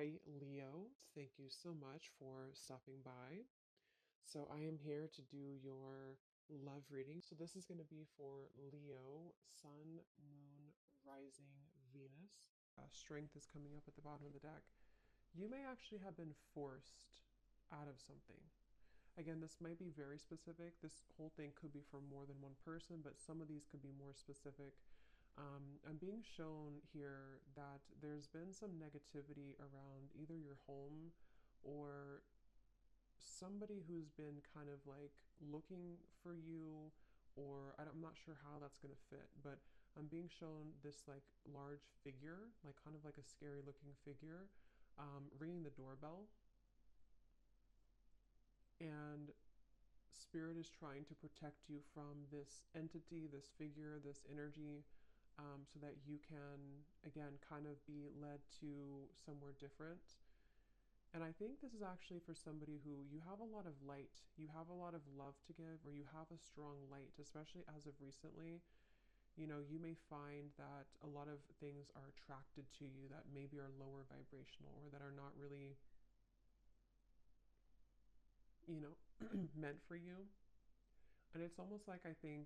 Hi, Leo. Thank you so much for stopping by. So, I am here to do your love reading. So, this is going to be for Leo, Sun, Moon, Rising, Venus. Strength is coming up at the bottom of the deck. You may actually have been forced out of something. Again, this might be very specific. This whole thing could be for more than one person, but some of these could be more specific. I'm being shown here that there's been some negativity around either your home or somebody who's been kind of like looking for you, or I'm not sure how that's going to fit, but I'm being shown this like large figure, like kind of like a scary looking figure, ringing the doorbell. And spirit is trying to protect you from this entity, this figure, this energy, so that you can, again, kind of be led to somewhere different. And I think this is actually for somebody who you have a lot of light, you have a lot of love to give, or you have a strong light, especially as of recently. You know, you may find that a lot of things are attracted to you that maybe are lower vibrational or that are not really, you know, meant for you. And it's almost like I think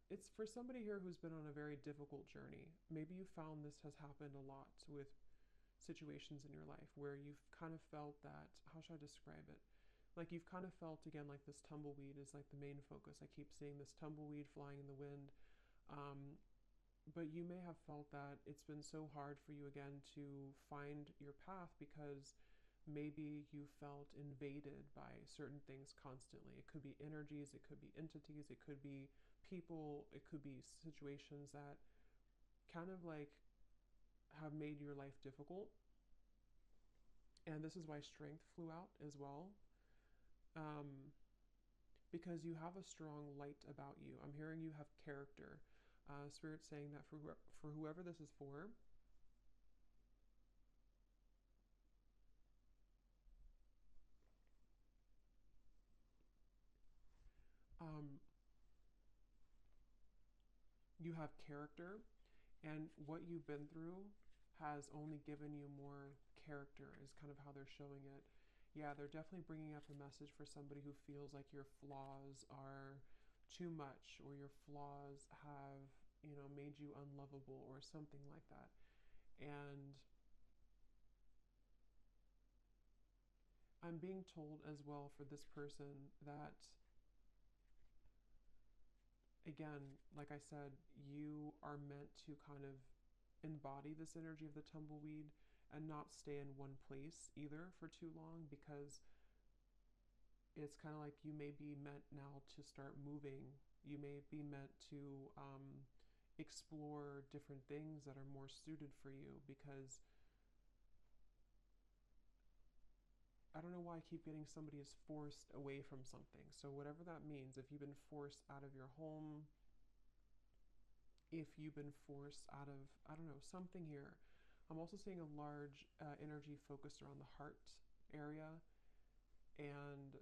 it's for somebody here who's been on a very difficult journey. Maybe you found this has happened a lot with situations in your life where you've kind of felt that, how should I describe it? Like you've kind of felt again like this tumbleweed is like the main focus. I keep seeing this tumbleweed flying in the wind. Um, but you may have felt that it's been so hard for you again to find your path because maybe you felt invaded by certain things constantly. It could be energies, it could be entities, it could be people, it could be situations that kind of like have made your life difficult. And this is why strength flew out as well. Um, because you have a strong light about you. I'm hearing you have character. Spirit saying that for whoever this is for, um, you have character, and what you've been through has only given you more character, is kind of how they're showing it. Yeah, they're definitely bringing up a message for somebody who feels like your flaws are too much or your flaws have, made you unlovable or something like that. And I'm being told as well for this person that, again, like I said, you are meant to kind of embody this energy of the tumbleweed and not stay in one place either for too long, because it's kind of like you may be meant now to start moving. You may be meant to explore different things that are more suited for you, because I don't know why I keep getting somebody is forced away from something. So whatever that means, if you've been forced out of your home, if you've been forced out of, I don't know, something here. I'm also seeing a large energy focused around the heart area. And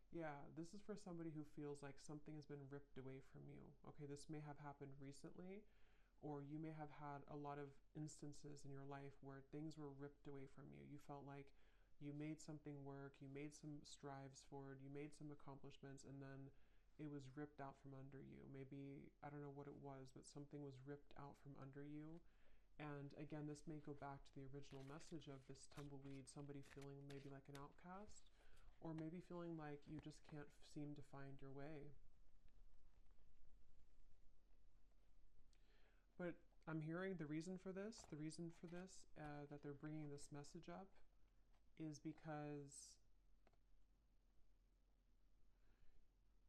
yeah, this is for somebody who feels like something has been ripped away from you. Okay, this may have happened recently, or you may have had a lot of instances in your life where things were ripped away from you. You felt like you made something work, you made some strives forward, you made some accomplishments, and then it was ripped out from under you. Maybe, I don't know what it was, but something was ripped out from under you. And again, this may go back to the original message of this tumbleweed, somebody feeling maybe like an outcast, or maybe feeling like you just can't seem to find your way. But I'm hearing the reason for this, that they're bringing this message up is because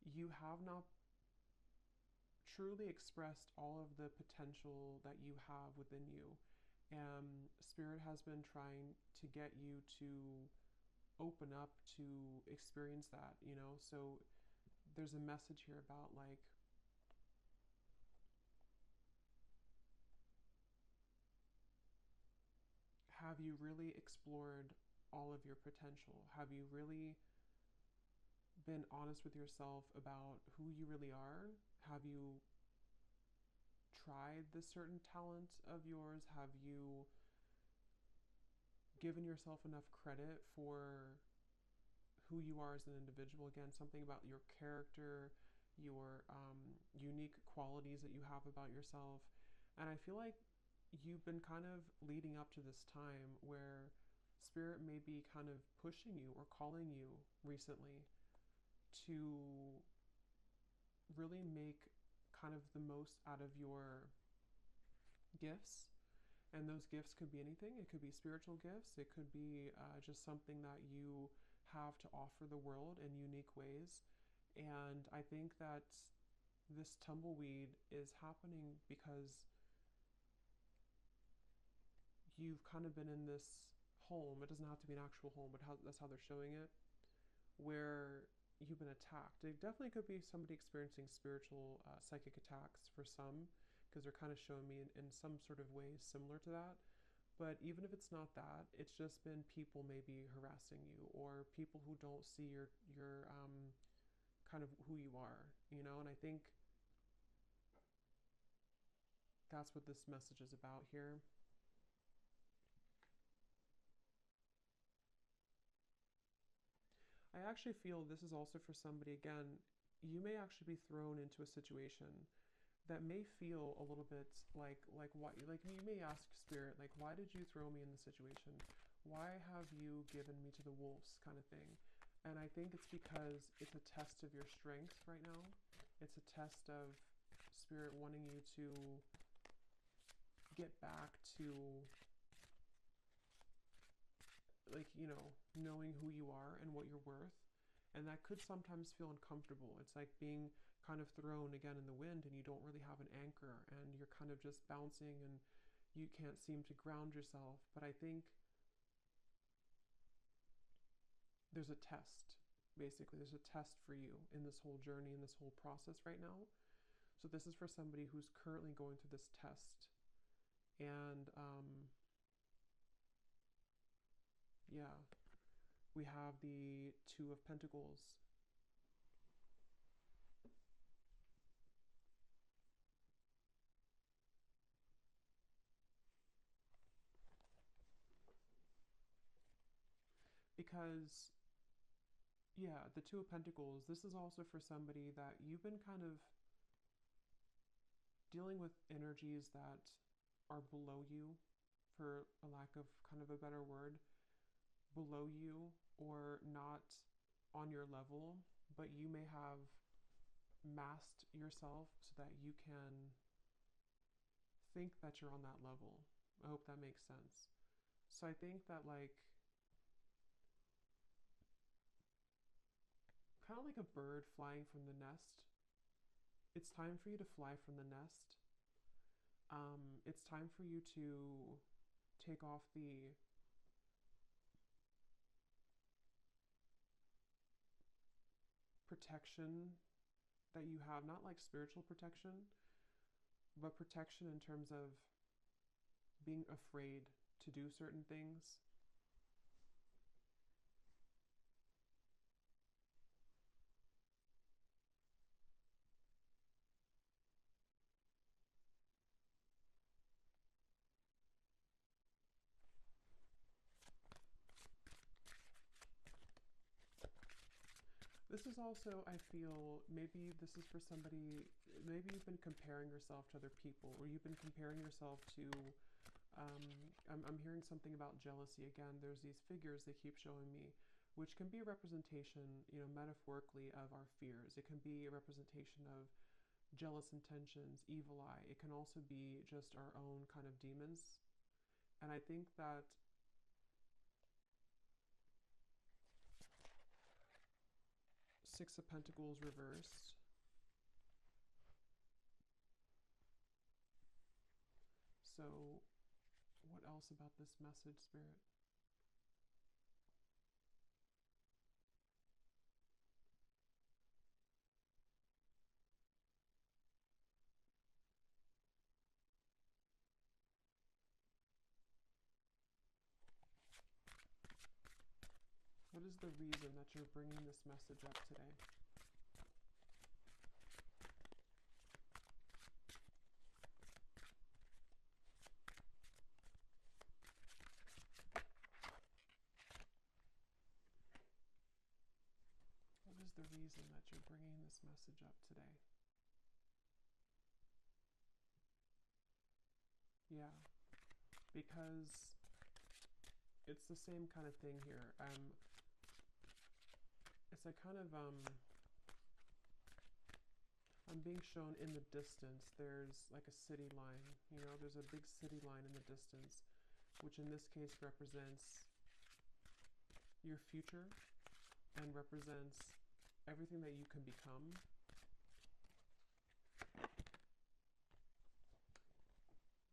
you have not truly expressed all of the potential that you have within you. And Spirit has been trying to get you to open up to experience that. So there's a message here about like, have you really explored all of your potential? Have you really been honest with yourself about who you really are? Have you tried this certain talent of yours? Have you given yourself enough credit for who you are as an individual? Again, something about your character, your unique qualities that you have about yourself. And I feel like you've been kind of leading up to this time where spirit may be kind of pushing you or calling you recently to really make kind of the most out of your gifts. And those gifts could be anything. It could be spiritual gifts. It could be just something that you have to offer the world in unique ways. And I think that this tumbleweed is happening because you've kind of been in this home. It doesn't have to be an actual home, but that's how they're showing it, where you've been attacked. It definitely could be somebody experiencing spiritual psychic attacks for some, because they're kind of showing me in some sort of way similar to that. But even if it's not that, it's just been people maybe harassing you, or people who don't see your kind of who you are, you know. And I think that's what this message is about here. I actually feel this is also for somebody, again, you may actually be thrown into a situation that may feel a little bit like why, like you may ask spirit, like, why did you throw me in this situation? Why have you given me to the wolves, kind of thing. And I think it's because it's a test of your strength right now. It's a test of spirit wanting you to get back to, like, you know, knowing who you are and what you're worth. And that could sometimes feel uncomfortable. It's like being kind of thrown again in the wind and you don't really have an anchor and you're kind of just bouncing and you can't seem to ground yourself. But I think there's a test, basically. There's a test for you in this whole journey, in this whole process right now. So this is for somebody who's currently going through this test. And yeah, we have the Two of Pentacles. Because, yeah, the Two of Pentacles, this is also for somebody that you've been kind of dealing with energies that are below you, for a lack of kind of a better word, below you or not on your level, but you may have masked yourself so that you can think that you're on that level. I hope that makes sense. So I think that, like, kind of like a bird flying from the nest, it's time for you to fly from the nest. It's time for you to take off the protection that you have, not like spiritual protection, but protection in terms of being afraid to do certain things. This is also, I feel, maybe this is for somebody, maybe you've been comparing yourself to other people, or you've been comparing yourself to, I'm hearing something about jealousy again. There's these figures they keep showing me, which can be a representation, you know, metaphorically of our fears. It can be a representation of jealous intentions, evil eye. It can also be just our own kind of demons. And I think that Six of Pentacles reversed. So what else about this message, Spirit? What is the reason that you're bringing this message up today? What is the reason that you're bringing this message up today? Yeah, because it's the same kind of thing here. It's a kind of I'm being shown in the distance. There's like a city line. You know, there's a big city line in the distance, which in this case represents your future and represents everything that you can become.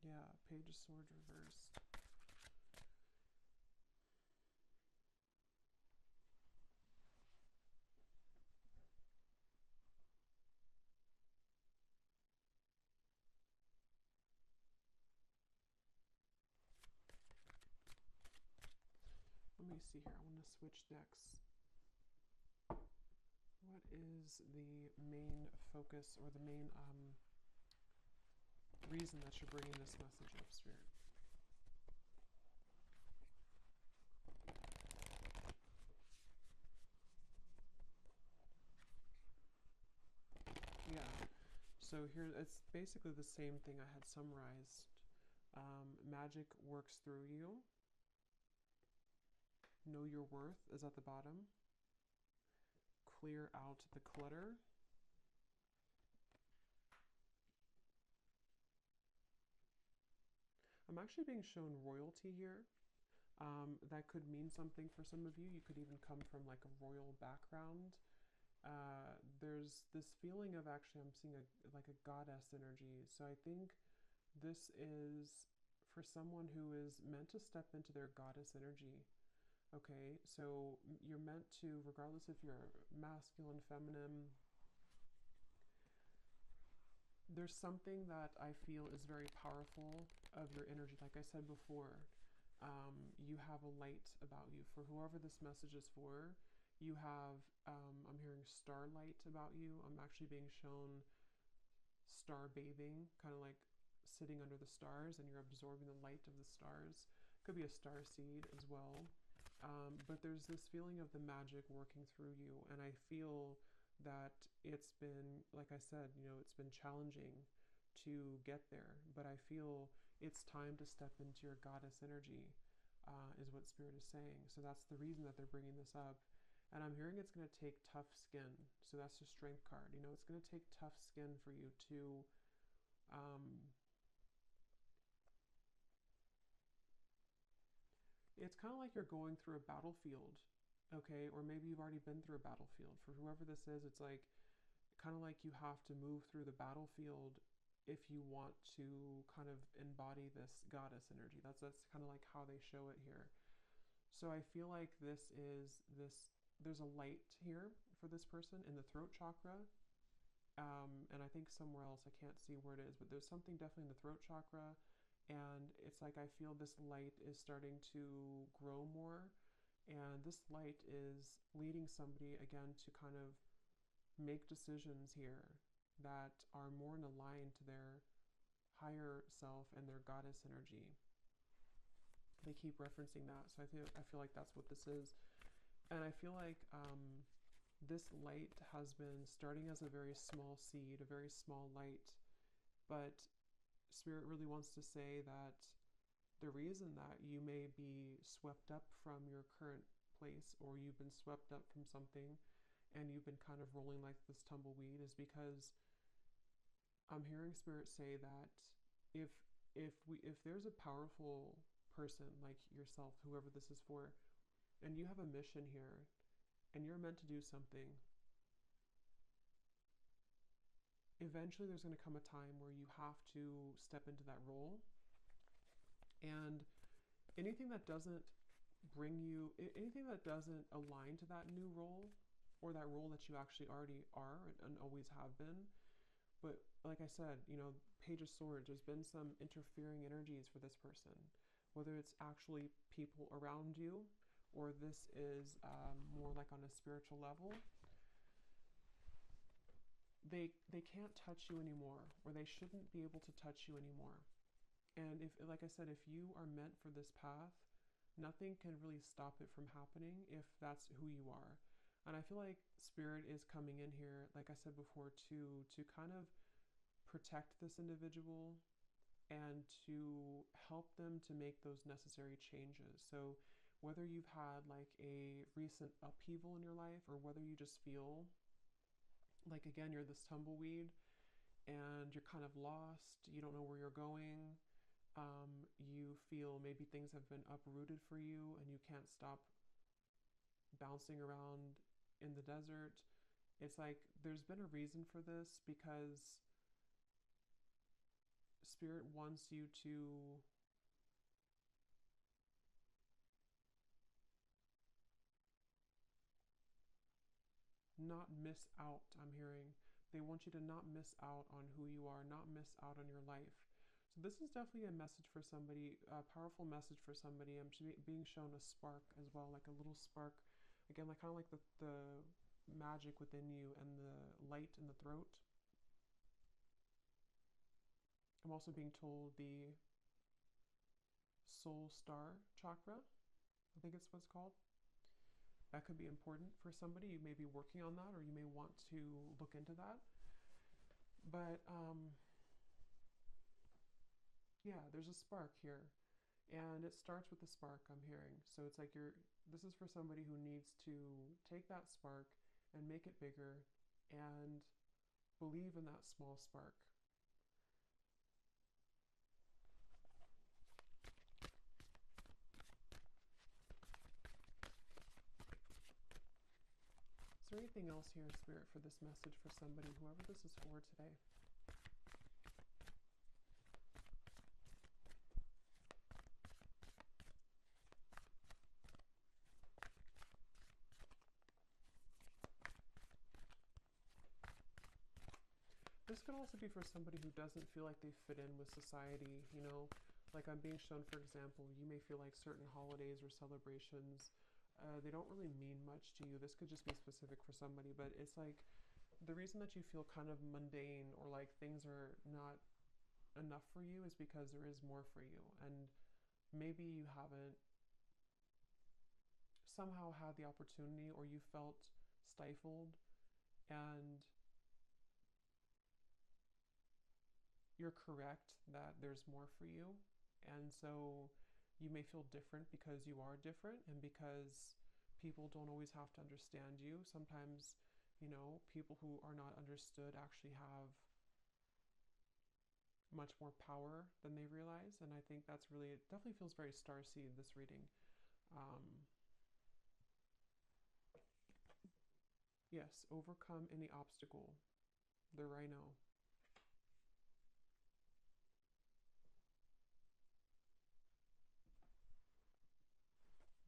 Yeah, Page of Swords reversed. Let me see here. I want to switch decks. What is the main focus or the main reason that you're bringing this message up, Spirit? Yeah. So here, it's basically the same thing I had summarized. Magic works through you. Know your worth is at the bottom. Clear out the clutter. I'm actually being shown royalty here. That could mean something for some of you. You could even come from like a royal background. There's this feeling of actually I'm seeing like a goddess energy. So I think this is for someone who is meant to step into their goddess energy. Okay, so you're meant to, regardless if you're masculine, feminine, there's something that I feel is very powerful of your energy. Like I said before, you have a light about you. For whoever this message is for, you have, I'm hearing starlight about you. I'm actually being shown star bathing, kind of like sitting under the stars and you're absorbing the light of the stars. Could be a star seed as well. But there's this feeling of the magic working through you. And I feel that it's been, like I said, you know, it's been challenging to get there. But I feel it's time to step into your goddess energy, is what Spirit is saying. So that's the reason that they're bringing this up. And I'm hearing it's going to take tough skin. So that's the Strength card. You know, it's going to take tough skin for you to it's kind of like you're going through a battlefield, okay? Or maybe you've already been through a battlefield. For whoever this is, it's like kind of like you have to move through the battlefield if you want to kind of embody this goddess energy. That's kind of like how they show it here. So I feel like there's a light here for this person in the throat chakra. And I think somewhere else, I can't see where it is, but there's something definitely in the throat chakra. And it's like I feel this light is starting to grow more. And this light is leading somebody, again, to kind of make decisions here that are more in line to their higher self and their goddess energy. They keep referencing that. So I feel like that's what this is. And I feel like this light has been starting as a very small seed, a very small light, but Spirit really wants to say that the reason that you may be swept up from your current place, or you've been swept up from something and you've been kind of rolling like this tumbleweed, is because I'm hearing Spirit say that if there's a powerful person like yourself, whoever this is for, and you have a mission here and you're meant to do something, eventually there's going to come a time where you have to step into that role. And anything that doesn't anything that doesn't align to that new role, or that role that you actually already are and always have been. But like I said, you know, Page of Swords, there's been some interfering energies for this person, whether it's actually people around you or this is more like on a spiritual level, they can't touch you anymore, or they shouldn't be able to touch you anymore. And if, like I said, if you are meant for this path, nothing can really stop it from happening if that's who you are. And I feel like spirit is coming in here, like I said before, to kind of protect this individual and to help them to make those necessary changes. So whether you've had like a recent upheaval in your life, or whether you just feel like, again, you're this tumbleweed and you're kind of lost, you don't know where you're going, you feel maybe things have been uprooted for you and you can't stop bouncing around in the desert. It's like there's been a reason for this, because spirit wants you to not miss out. I'm hearing they want you to not miss out on who you are, not miss out on your life. So this is definitely a message for somebody, a powerful message for somebody. I'm being shown a spark as well, like a little spark, again, like kind of like the magic within you and the light in the throat. I'm also being told the soul star chakra, I think it's what's called. That could be important for somebody. You may be working on that, or you may want to look into that. But yeah, there's a spark here, and it starts with the spark, I'm hearing. So it's like this is for somebody who needs to take that spark and make it bigger and believe in that small spark. Is there anything else here, Spirit, for this message for somebody, whoever this is for today? This could also be for somebody who doesn't feel like they fit in with society, you know? Like I'm being shown, for example, you may feel like certain holidays or celebrations, they don't really mean much to you. This could just be specific for somebody, but it's like the reason that you feel kind of mundane, or like things are not enough for you, is because there is more for you. And maybe you haven't somehow had the opportunity, or you felt stifled, and you're correct that there's more for you. And so you may feel different because you are different, and because people don't always have to understand you. Sometimes, you know, people who are not understood actually have much more power than they realize. And I think that's really, it definitely feels very starseed, this reading. Yes, overcome any obstacle. The rhino.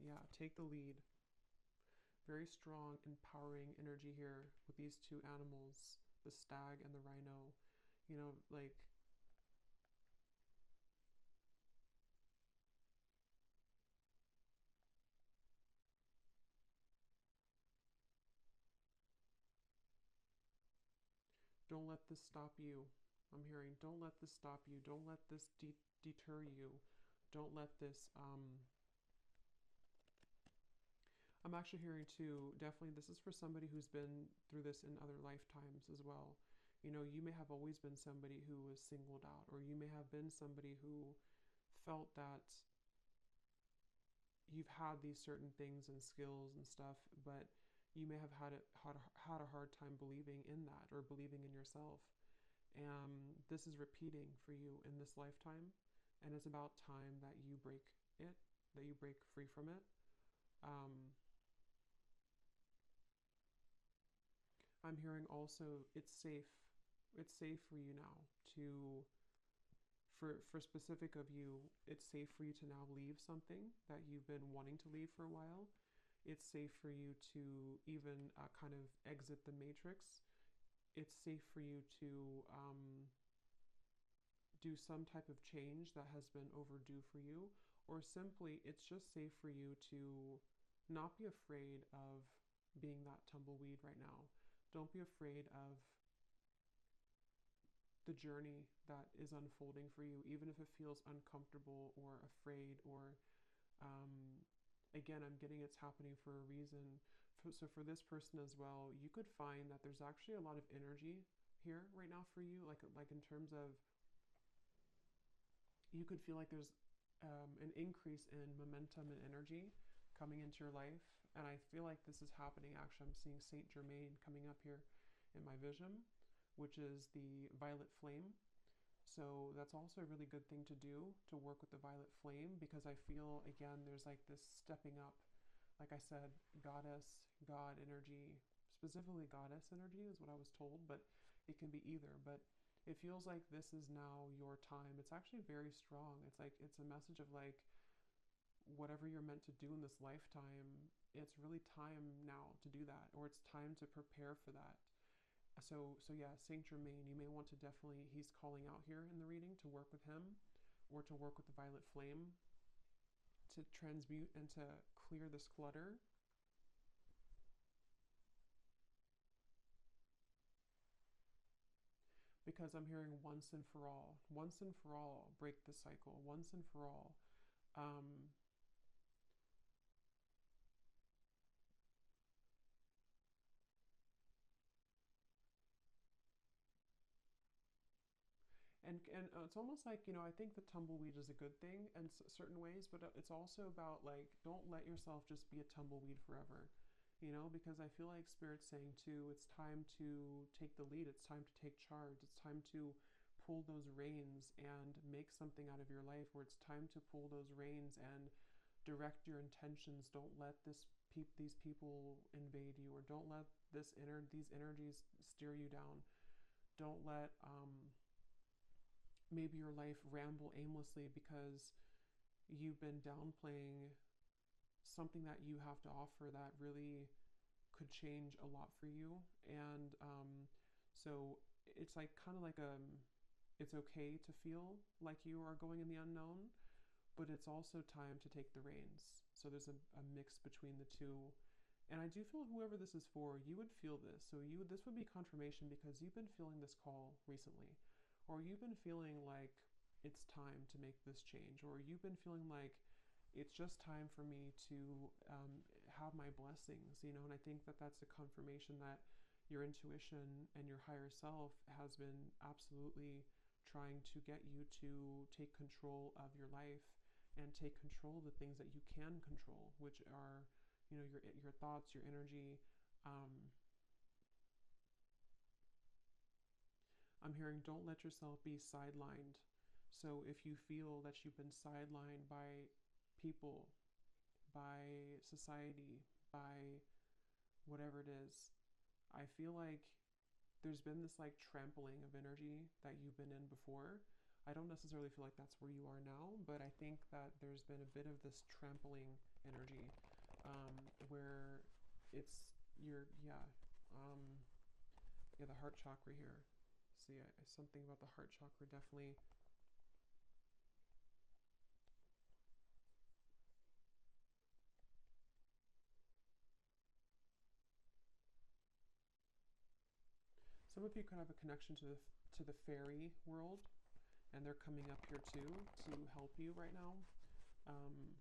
Yeah, take the lead. Very strong, empowering energy here with these two animals, the stag and the rhino. You know, like, don't let this stop you. I'm hearing, don't let this stop you. Don't let this deter you. Don't let this, I'm actually hearing too, definitely this is for somebody who's been through this in other lifetimes as well. You know, you may have always been somebody who was singled out, or you may have been somebody who felt that you've had these certain things and skills and stuff, but you may have had a hard time believing in that, or believing in yourself. And this is repeating for you in this lifetime, and it's about time that you break it, that you break free from it. Um, I'm hearing also it's safe. It's safe for you now to, for specific of you, it's safe for you to now leave something that you've been wanting to leave for a while. It's safe for you to even kind of exit the matrix. It's safe for you to do some type of change that has been overdue for you, or simply it's just safe for you to not be afraid of being that tumbleweed right now. Don't be afraid of the journey that is unfolding for you, even if it feels uncomfortable or afraid, or um, again, I'm getting it's happening for a reason. So for this person as well, you could find that there's actually a lot of energy here right now for you, like in terms of, you could feel like there's an increase in momentum and energy coming into your life. And I feel like this is happening. Actually, I'm seeing Saint Germain coming up here in my vision, which is the violet flame. So that's also a really good thing to do, to work with the violet flame, because I feel, again, there's like this stepping up. Like I said, goddess, God energy, specifically goddess energy is what I was told, but it can be either. But it feels like this is now your time. It's actually very strong. It's like, it's a message of like, whatever you're meant to do in this lifetime, it's really time now to do that, or it's time to prepare for that. So yeah, Saint Germain, you may want to definitely, he's calling out here in the reading to work with him, or to work with the violet flame, to transmute and to clear this clutter. Because I'm hearing once and for all, once and for all, break the cycle, once and for all. Um, and it's almost like, I think the tumbleweed is a good thing in certain ways, but it's also about like, don't let yourself just be a tumbleweed forever, because I feel like Spirit's saying too, it's time to take the lead, it's time to take charge, it's time to pull those reins and make something out of your life, where it's time to pull those reins and direct your intentions. Don't let these people invade you, or don't let these energies steer you down. Don't let maybe your life ramble aimlessly because you've been downplaying something that you have to offer that really could change a lot for you. And so it's like kind of like it's okay to feel like you are going in the unknown, but it's also time to take the reins. So there's a mix between the two. And I do feel whoever this is for, you would feel this. So this would be confirmation, because you've been feeling this call recently, or you've been feeling like it's time to make this change, or you've been feeling like it's just time for me to have my blessings, And I think that that's a confirmation that your intuition and your higher self has been absolutely trying to get you to take control of your life and take control of the things that you can control, which are, your thoughts, your energy. Um, I'm hearing don't let yourself be sidelined. So if you feel that you've been sidelined by people, by society, by whatever it is, I feel like there's been this like trampling of energy that you've been in before. I don't necessarily feel like that's where you are now, but I think that there's been a bit of this trampling energy, where it's your, yeah, the heart chakra here. So yeah, something about the heart chakra definitely. Some of you could have a connection to the fairy world, and they're coming up here too to help you right now. Um,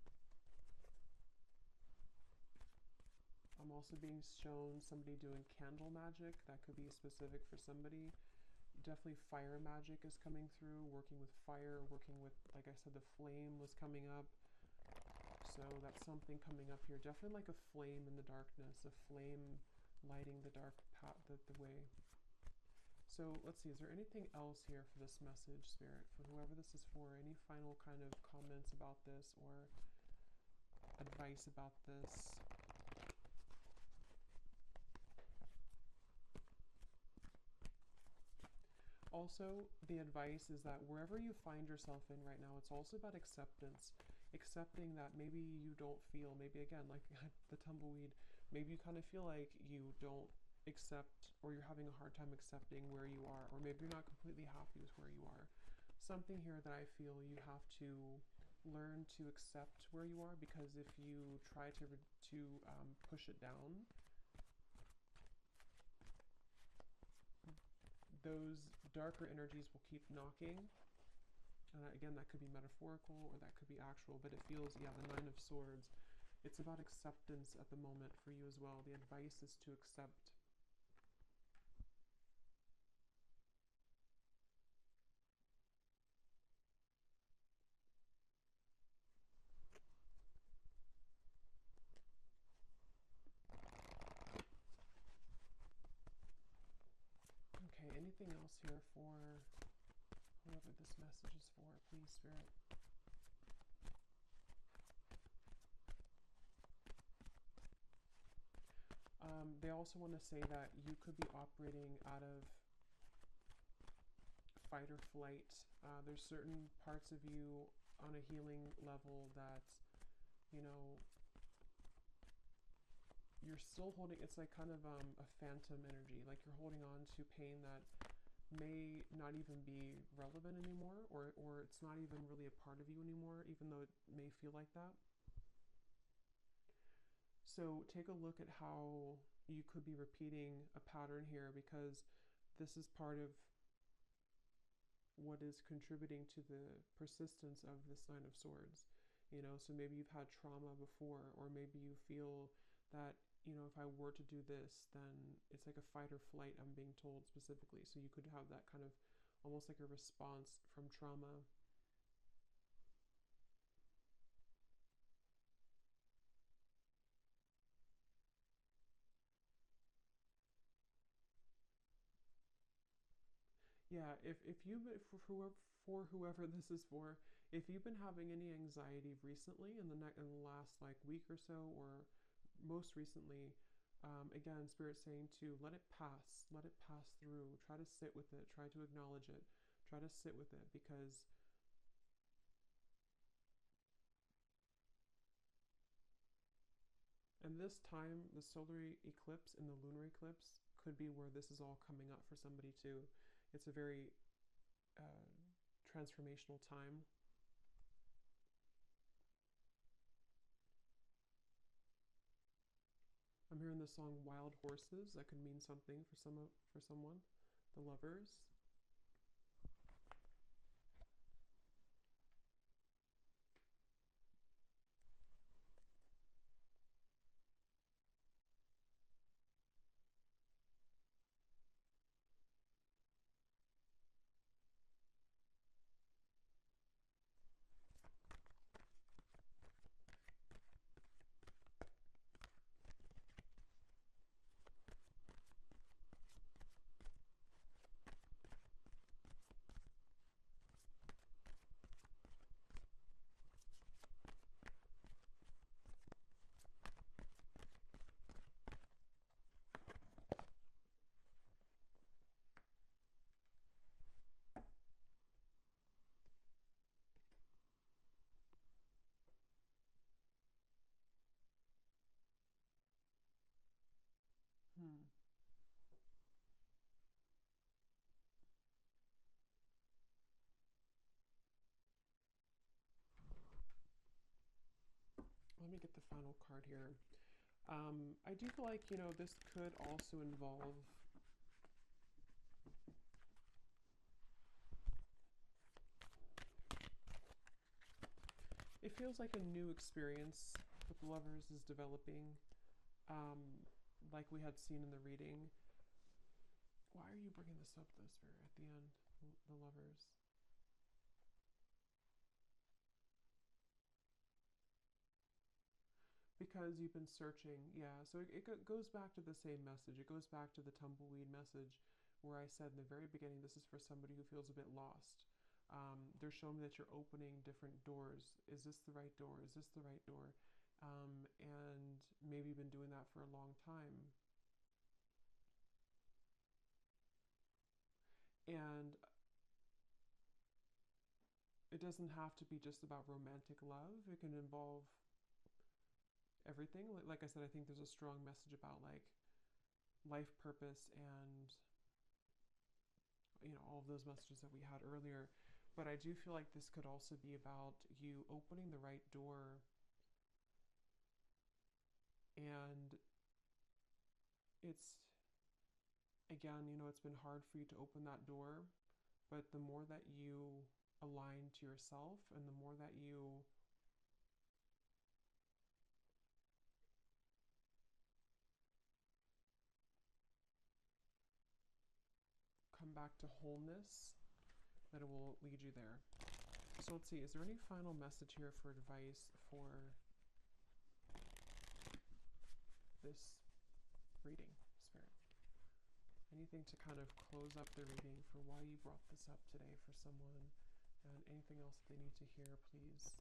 I'm also being shown somebody doing candle magic. That could be specific for somebody. Definitely fire magic is coming through, working with fire, working with, like I said, the flame was coming up. So that's something coming up here. Definitely like a flame in the darkness, a flame lighting the dark path, the way. So let's see, is there anything else here for this message, Spirit, for whoever this is for? Any final kind of comments about this or advice about this? Also, the advice is that wherever you find yourself in right now, it's also about acceptance. Accepting that maybe you don't feel, maybe again, like the tumbleweed, maybe you kind of feel like you don't accept, or you're having a hard time accepting where you are, or maybe you're not completely happy with where you are. Something here that I feel you have to learn to accept where you are, because if you try to push it down, those darker energies will keep knocking. And again, that could be metaphorical or that could be actual, but it feels, yeah, the Nine of Swords. It's about acceptance at the moment for you as well. The advice is to accept. Okay, anything else here for whoever this message is for, please, Spirit? They also want to say that you could be operating out of fight or flight. There's certain parts of you on a healing level that, you know, you're still holding. It's like kind of a phantom energy, like you're holding on to pain that may not even be relevant anymore, or it's not even really a part of you anymore, even though it may feel like that. So take a look at how you could be repeating a pattern here, because this is part of what is contributing to the persistence of this Nine of Swords. You know, so maybe you've had trauma before, or maybe you feel that, you know, if I were to do this, then it's like a fight or flight, I'm being told specifically. So you could have that kind of almost like a response from trauma. Yeah, if you, for whoever this is for, if you've been having any anxiety recently in in the last like week or so, or most recently, again, Spirit's saying to let it pass through. Try to sit with it. Try to acknowledge it. Try to sit with it, because and this time, the solar eclipse and the lunar eclipse could be where this is all coming up for somebody too. It's a very uh, transformational time. I'm hearing the song "Wild Horses." That could mean something for someone. The Lovers. Hmm. Let me get the final card here. I do feel like, you know, this could also involve, it feels like a new experience with the Lovers is developing, um, like we had seen in the reading. Why are you bringing this up, though, Spirit, at the end? The Lovers. Because you've been searching, yeah. So it goes back to the same message. It goes back to the tumbleweed message, where I said in the very beginning, this is for somebody who feels a bit lost. They're showing me that you're opening different doors. Is this the right door? Is this the right door? And maybe you've been doing that for a long time. And it doesn't have to be just about romantic love. It can involve everything. Like I said, I think there's a strong message about like life purpose and, you know, all of those messages that we had earlier. But I do feel like this could also be about you opening the right door. And it's, again, it's been hard for you to open that door. But the more that you align to yourself and the more that you come back to wholeness, that it will lead you there. So let's see, is there any final message here for advice for this reading, Spirit? Anything to kind of close up the reading for why you brought this up today for someone, and anything else they need to hear, please.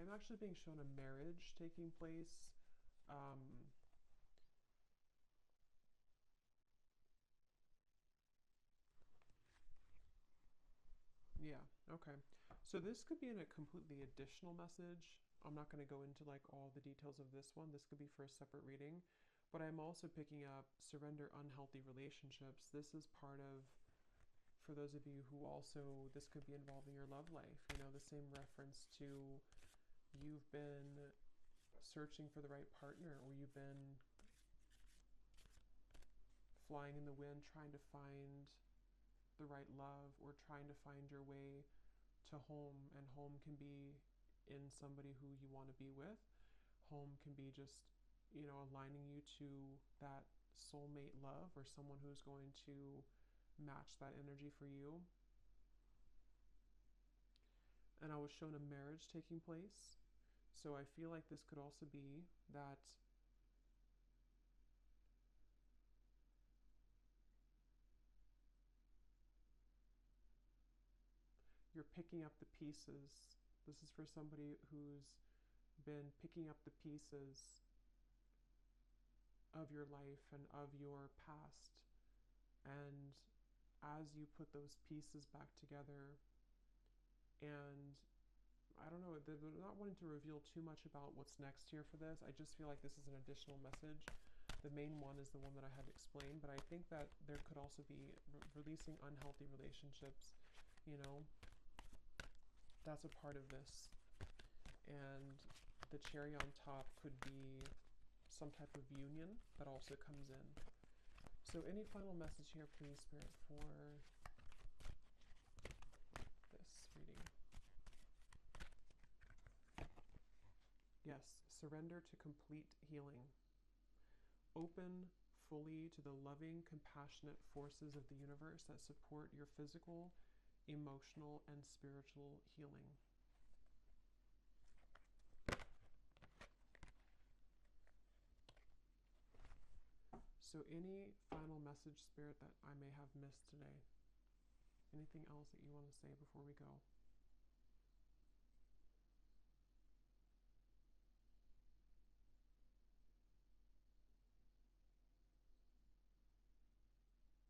I'm actually being shown a marriage taking place. Yeah, okay. So this could be in a completely additional message. I'm not going to go into like all the details of this one. This could be for a separate reading. But I'm also picking up surrender unhealthy relationships. This is part of, for those of you who also, this could be involving your love life. The same reference to you've been searching for the right partner, or you've been flying in the wind trying to find the right love, or trying to find your way to home. And home can be in somebody who you want to be with. Home can be just, aligning you to that soulmate love, or someone who's going to match that energy for you. And I was shown a marriage taking place. So I feel like this could also be that you're picking up the pieces. This is for somebody who's been picking up the pieces of your life and of your past. And as you put those pieces back together, and I don't know, they're not wanting to reveal too much about what's next here for this. I just feel like this is an additional message. The main one is the one that I had explained, but I think that there could also be releasing unhealthy relationships. That's a part of this. And the cherry on top could be some type of union that also comes in. So any final message here, please, Spirit, for this reading? Yes, surrender to complete healing. Open fully to the loving, compassionate forces of the universe that support your physical, emotional, and spiritual healing. So any final message, Spirit, that I may have missed today? Anything else that you want to say before we go?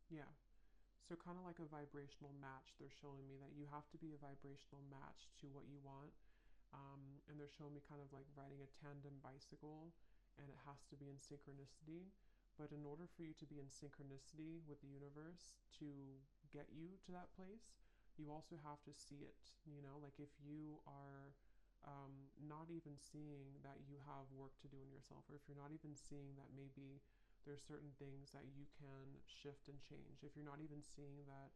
Yeah. So kind of like a vibrational match, they're showing me that you have to be a vibrational match to what you want. And they're showing me kind of like riding a tandem bicycle, and it has to be in synchronicity. But in order for you to be in synchronicity with the universe to get you to that place, you also have to see it. Like if you are not even seeing that you have work to do in yourself, or if you're not even seeing that maybe there's certain things that you can shift and change, if you're not even seeing that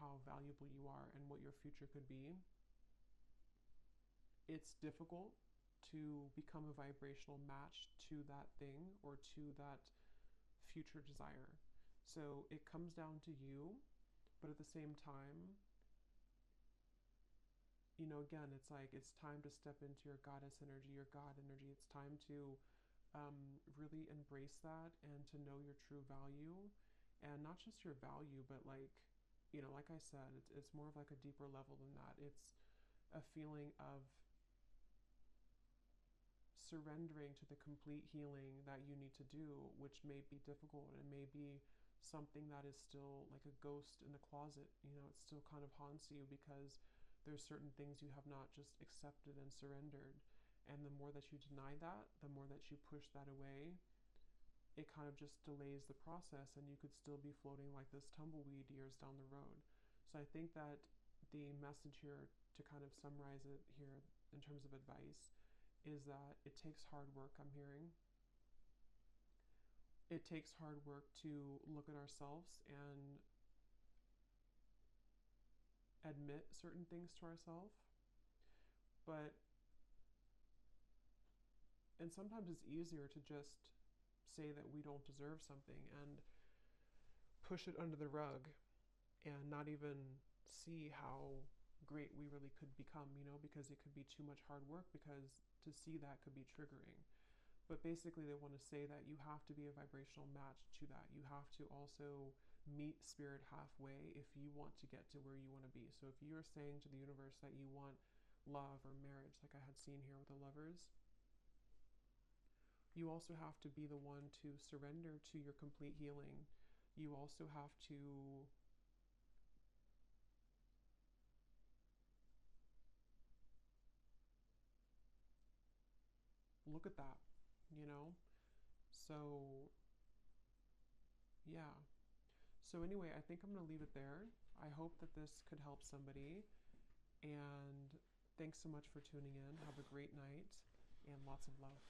how valuable you are and what your future could be, it's difficult to become a vibrational match to that thing or to that future desire. So it comes down to you, but at the same time, again, it's like it's time to step into your goddess energy, your God energy. It's time to really embrace that and to know your true value, and not just your value, but like I said, it's more of like a deeper level than that. It's a feeling of surrendering to the complete healing that you need to do, which may be difficult and may be something that is still like a ghost in the closet. It still kind of haunts you because there's certain things you have not just accepted and surrendered. And the more that you deny that, the more that you push that away, it kind of just delays the process, and you could still be floating like this tumbleweed years down the road. So I think that the message here, to kind of summarize it here in terms of advice, is that it takes hard work, I'm hearing. It takes hard work to look at ourselves and admit certain things to ourselves. But, and sometimes it's easier to just say that we don't deserve something and push it under the rug and not even see how great we really could become, because it could be too much hard work, because to see that could be triggering. But basically, they want to say that you have to be a vibrational match to that. You have to also meet spirit halfway if you want to get to where you want to be. So if you're saying to the universe that you want love or marriage, like I had seen here with the lovers, you also have to be the one to surrender to your complete healing. You also have to look at that, you know? So, yeah. So, anyway, I think I'm going to leave it there. I hope that this could help somebody. And thanks so much for tuning in. Have a great night and lots of love.